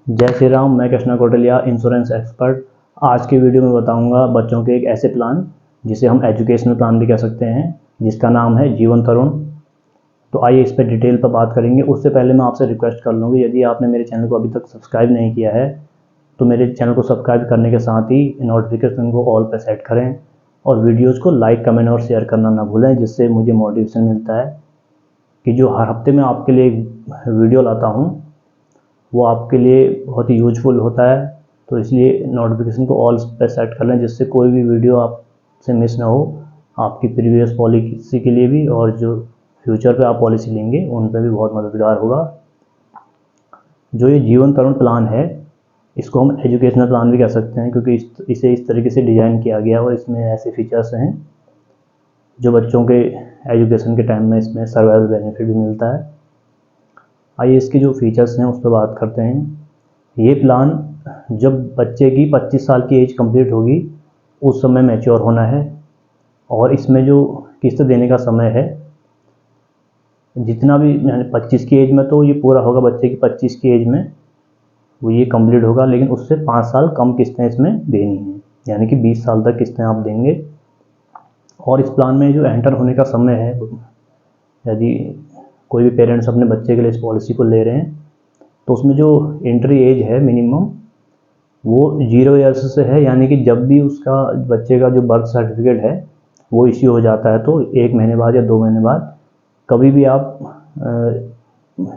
जय श्री राम। मैं Krishna Kotlia, insurance expert. आज की वीडियो में बताऊंगा बच्चों के एक ऐसे प्लान जिसे हम एजुकेशनल प्लान भी कह सकते हैं, जिसका नाम है जीवन तरुण। तो आइए इस पर डिटेल पर बात करेंगे। उससे पहले मैं आपसे रिक्वेस्ट कर लूँगी, यदि आपने मेरे चैनल को अभी तक सब्सक्राइब नहीं किया है तो मेरे चैनल को सब्सक्राइब करने के साथ ही नोटिफिकेशन को ऑल पर सेट करें और वीडियोज़ को लाइक, कमेंट और शेयर करना ना भूलें, जिससे मुझे मोटिवेशन मिलता है कि जो हर हफ्ते मैं आपके लिए वीडियो लाता हूँ वो आपके लिए बहुत ही यूजफुल होता है। तो इसलिए नोटिफिकेशन को ऑल पे सेट कर लें, जिससे कोई भी वीडियो आपसे मिस ना हो, आपकी प्रीवियस पॉलिसी के लिए भी और जो फ्यूचर पे आप पॉलिसी लेंगे उन पे भी बहुत मददगार होगा। जो ये जीवन तरुण प्लान है, इसको हम एजुकेशनल प्लान भी कह सकते हैं, क्योंकि इसे इस तरीके से डिज़ाइन किया गया और इसमें ऐसे फीचर्स हैं जो बच्चों के एजुकेशन के टाइम में इसमें सर्वाइवल बेनिफिट भी मिलता है। आइए इसके जो फीचर्स हैं उस पर बात करते हैं। ये प्लान जब बच्चे की 25 साल की एज कंप्लीट होगी उस समय मैच्योर होना है, और इसमें जो किस्त देने का समय है, जितना भी 25 की एज में तो ये पूरा होगा, बच्चे की 25 की एज में वो ये कंप्लीट होगा, लेकिन उससे 5 साल कम किस्तें इसमें देनी हैं, यानी कि 20 साल तक किस्तें आप देंगे। और इस प्लान में जो एंटर होने का समय है, यदि कोई भी पेरेंट्स अपने बच्चे के लिए इस पॉलिसी को ले रहे हैं तो उसमें जो एंट्री एज है मिनिमम वो 0 ईयर्स से है, यानी कि जब भी उसका बच्चे का जो बर्थ सर्टिफिकेट है वो इश्यू हो जाता है तो 1 महीने बाद या 2 महीने बाद कभी भी आप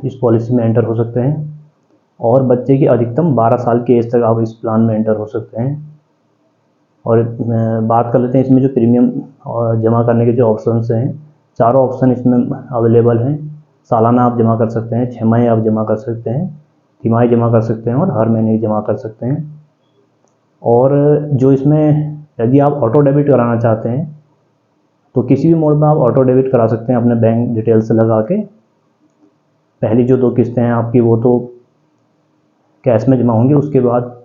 इस पॉलिसी में एंटर हो सकते हैं। और बच्चे की अधिकतम 12 साल की एज तक आप इस प्लान में एंटर हो सकते हैं। और बात कर लेते हैं इसमें जो प्रीमियम जमा करने के जो ऑप्शंस हैं, चारों ऑप्शन इसमें अवेलेबल हैं। सालाना आप जमा कर सकते हैं, 6 आप जमा कर सकते हैं, तिमाही जमा कर सकते हैं और हर महीने जमा कर सकते हैं। और जो इसमें यदि आप ऑटो डेबिट कराना चाहते हैं तो किसी भी मोड में आप ऑटो डेबिट करा सकते हैं अपने बैंक डिटेल से लगा के। पहली जो 2 किस्तें हैं आपकी वो तो कैश में जमा होंगी, उसके बाद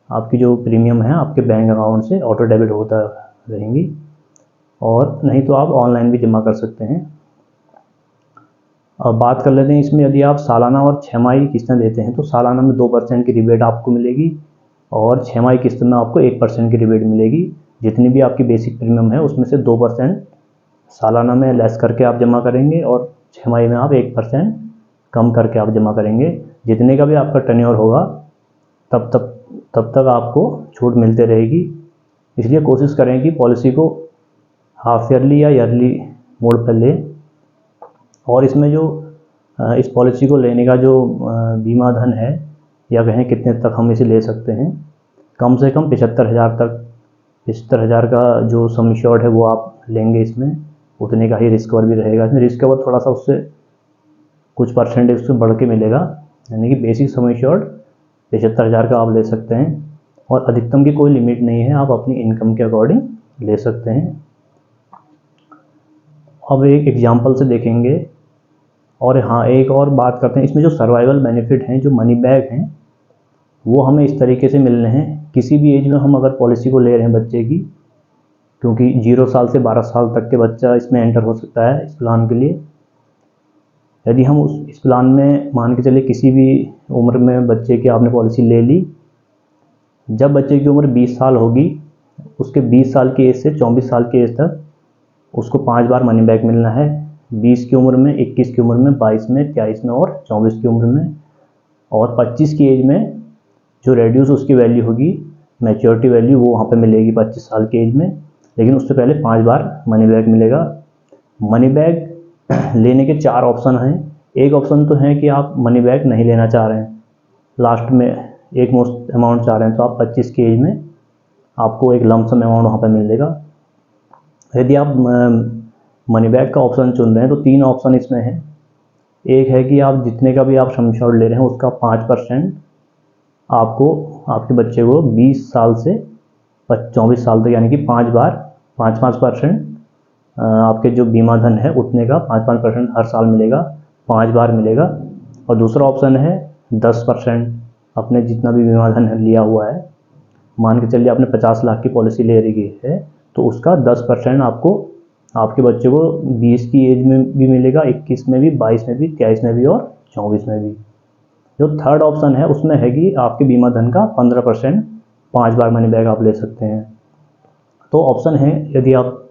आपकी जो प्रीमियम है आपके बैंक अकाउंट से ऑटो डेबिट होता रहेंगी, और नहीं तो आप ऑनलाइन भी जमा कर सकते हैं। अब बात कर लेते हैं इसमें, यदि आप सालाना और 6 किस्तें देते हैं तो सालाना में 2% की रिबेट आपको मिलेगी और 6 किस्त में आपको 1% की रिबेट मिलेगी। जितनी भी आपकी बेसिक प्रीमियम है उसमें से 2% सालाना में लेस करके आप जमा करेंगे और 6 में आप 1% कम करके आप जमा करेंगे। जितने का भी आपका टेन्योर होगा तब तक आपको छूट मिलते रहेगी। इसलिए कोशिश करें कि पॉलिसी को हाफ ईयरली या ईयरली मोड पर लें। और इसमें जो इस पॉलिसी को लेने का जो बीमा धन है, या कहें कितने तक हम इसे ले सकते हैं, कम से कम 75,000 तक, 75,000 का जो सम इंश्योर्ड है वो आप लेंगे। इसमें उतने का ही रिस्क कवर भी रहेगा। इसमें रिस्क कवर थोड़ा सा उससे कुछ परसेंटेज उससे बढ़ के मिलेगा, यानी कि बेसिक सम इंश्योर्ड 75,000 का आप ले सकते हैं और अधिकतम की कोई लिमिट नहीं है, आप अपनी इनकम के अकॉर्डिंग ले सकते हैं। अब एक एग्जांपल से देखेंगे। और हाँ, एक और बात करते हैं, इसमें जो सर्वाइवल बेनिफिट हैं, जो मनी बैक हैं, वो हमें इस तरीके से मिलने हैं। किसी भी एज में हम अगर पॉलिसी को ले रहे हैं बच्चे की, क्योंकि 0 साल से 12 साल तक के बच्चा इसमें एंटर हो सकता है इस प्लान के लिए। यदि हम इस प्लान में मान के चले किसी भी उम्र में बच्चे की आपने पॉलिसी ले ली, जब बच्चे की उम्र 20 साल होगी, उसके 20 साल की एज से 24 साल की एज तक उसको 5 बार मनी बैक मिलना है। 20 की उम्र में, 21 की उम्र में, 22 में, 23 में और 24 की उम्र में। और 25 की एज में जो रेड्यूस उसकी वैल्यू होगी, मैच्योरिटी वैल्यू, वो वहाँ पे मिलेगी 25 साल की एज में, लेकिन उससे पहले 5 बार मनी बैक मिलेगा। मनी बैक लेने के 4 ऑप्शन हैं। एक ऑप्शन तो है कि आप मनी बैक नहीं लेना चाह रहे हैं, लास्ट में एक मोस्ट अमाउंट चाह रहे हैं, तो आप 25 की एज में आपको एक लम सम अमाउंट वहाँ पर मिलेगा। यदि आप मनी बैक का ऑप्शन चुन रहे हैं तो 3 ऑप्शन इसमें हैं। एक है कि आप जितने का भी आप सम इंश्योर्ड ले रहे हैं उसका 5% आपको आपके बच्चे को 20 साल से 24 साल तक, यानी कि 5 बार 5% आपके जो बीमा धन है उतने का 5% हर साल मिलेगा, 5 बार मिलेगा। और दूसरा ऑप्शन है 10%, अपने जितना भी बीमा धन लिया हुआ है, मान के चलिए आपने 50 लाख की पॉलिसी ले रही है तो उसका 10% आपको आपके बच्चे को 20 की एज में भी मिलेगा, 21 में भी, 22 में भी, 23 में भी और 24 में भी। जो थर्ड ऑप्शन है उसमें है कि आपके बीमा धन का 15% 5 बार मनी बैग आप ले सकते हैं। तो ऑप्शन है, यदि आप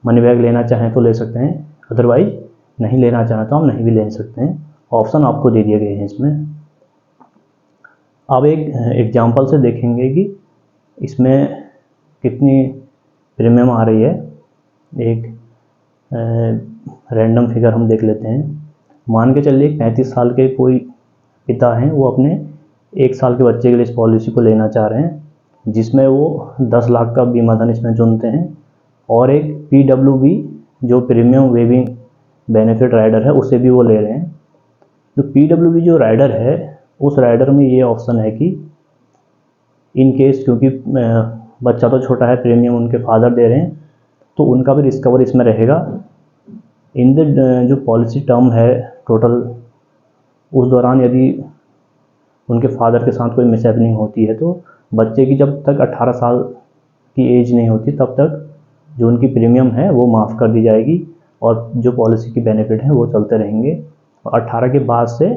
मनी बैग लेना चाहें तो ले सकते हैं, अदरवाइज नहीं लेना चाहें तो आप नहीं भी ले सकते हैं। ऑप्शन आपको दे दिए गए हैं इसमें। अब एक एग्जांपल से देखेंगे कि इसमें कितनी प्रीमियम आ रही है। एक रैंडम फिगर हम देख लेते हैं। मान के चलिए 35 साल के कोई पिता हैं, वो अपने 1 साल के बच्चे के लिए इस पॉलिसी को लेना चाह रहे हैं, जिसमें वो 10 लाख का बीमा धन इसमें चुनते हैं और एक PWB जो प्रीमियम वेविंग बेनिफिट राइडर है उसे भी वो ले रहे हैं। तो PWB जो राइडर है उस राइडर में ये ऑप्शन है कि इन केस, क्योंकि बच्चा तो छोटा है, प्रीमियम उनके फादर दे रहे हैं, तो उनका भी रिस्क कवर इसमें रहेगा। इन द जो पॉलिसी टर्म है टोटल, उस दौरान यदि उनके फादर के साथ कोई मिसहैपनिंग होती है तो बच्चे की जब तक 18 साल की एज नहीं होती तब तक जो उनकी प्रीमियम है वो माफ़ कर दी जाएगी और जो पॉलिसी की बेनिफिट है वो चलते रहेंगे। और 18 के बाद से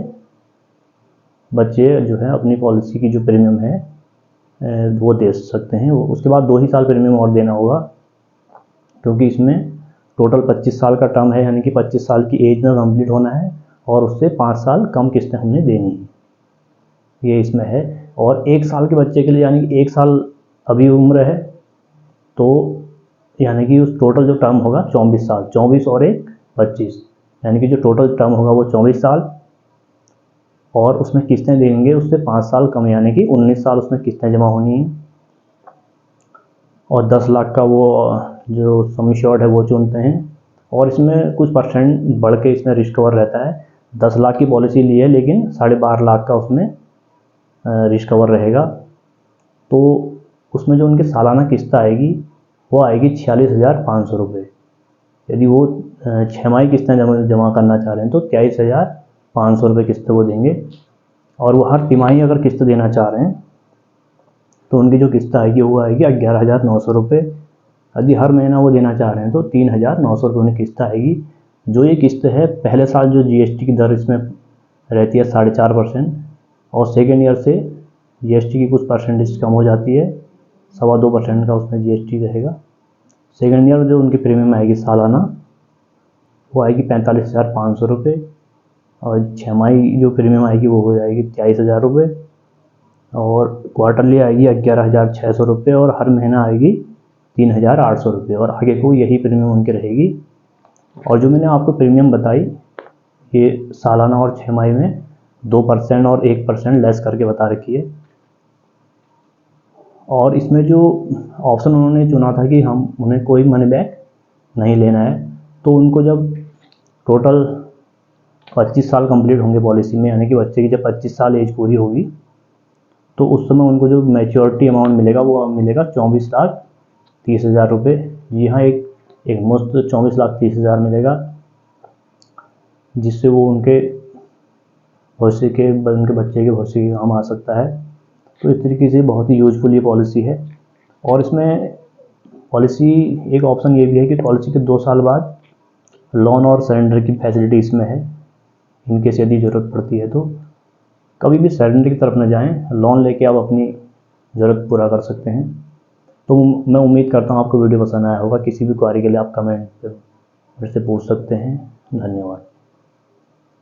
बच्चे जो है अपनी पॉलिसी की जो प्रीमियम है वो दे सकते हैं। उसके बाद 2 ही साल प्रीमियम और देना होगा, क्योंकि इसमें टोटल 25 साल का टर्म है, यानी कि 25 साल की एज में कंप्लीट होना है और उससे 5 साल कम किस्तें हमने देनी है, ये इसमें है। और 1 साल के बच्चे के लिए, यानी कि 1 साल अभी उम्र है, तो यानी कि उस टोटल जो टर्म होगा 24 साल, 24 और 1 25, यानी कि जो टोटल टर्म होगा वो 24 साल, और उसमें किस्तें देंगे उससे 5 साल कम, यानी कि 19 साल उसमें किस्तें जमा होनी है। और 10 लाख का वो जो सम एश्योर्ड है वो चुनते हैं, और इसमें कुछ परसेंट बढ़ के इसमें रिस्क कवर रहता है। 10 लाख की पॉलिसी ली है लेकिन 12.5 लाख का उसमें रिस्क कवर रहेगा। तो उसमें जो उनकी सालाना किस्त आएगी वो आएगी 46,500 रुपये। यदि वो 6 किस्तें जमा करना चाह रहे हैं तो 23,500 रुपये किस्त वो देंगे। और वो हर तिमाही अगर किस्त देना चाह रहे हैं तो उनकी जो किस्त आएगी वो आएगी 11,900 रुपये। यदि हर महीना वो देना चाह रहे हैं तो 3,900 रुपये उन्हें किस्त आएगी। जो ये किस्त है, पहले साल जो GST की दर इसमें रहती है 4.5%, और सेकेंड ईयर से GST की कुछ परसेंटेज कम हो जाती है, 2.25% का उसमें GST रहेगा। सेकेंड ईयर जो उनकी प्रीमियम आएगी सालाना वो आएगी 45,500 रुपये, और 6 जो प्रीमियम आएगी वो हो जाएगी 23,000 रुपये, और क्वार्टरली आएगी 11,600 रुपये, और हर महीना आएगी 3,800 रुपये, और आगे को यही प्रीमियम उनकी रहेगी। और जो मैंने आपको प्रीमियम बताई ये सालाना और 6 में 2% और 1% लेस करके बता रखी है। और इसमें जो ऑप्शन उन्होंने चुना था कि हम उन्हें कोई मनी बैक नहीं लेना है, तो उनको जब टोटल 25 साल कंप्लीट होंगे पॉलिसी में, यानी कि बच्चे की जब 25 साल एज पूरी होगी तो उस समय उनको जो मैच्योरिटी अमाउंट मिलेगा वो मिलेगा 24,30,000 रुपये। जी हाँ, एक मुश्त 24,30,000 मिलेगा, जिससे वो उनके भविष्य के, उनके बच्चे के भविष्य के काम आ सकता है। तो इस तरीके से बहुत ही यूजफुल ये पॉलिसी है। और इसमें पॉलिसी एक ऑप्शन ये भी है कि पॉलिसी के 2 साल बाद लोन और सरेंडर की फैसिलिटी इसमें है। इनकेस यदि ज़रूरत पड़ती है तो कभी भी सरेंडर की तरफ न जाएं, लोन लेके आप अपनी ज़रूरत पूरा कर सकते हैं। तो मैं उम्मीद करता हूँ आपको वीडियो पसंद आया होगा। किसी भी क्वेरी के लिए आप कमेंट पे मेरे से पूछ सकते हैं। धन्यवाद।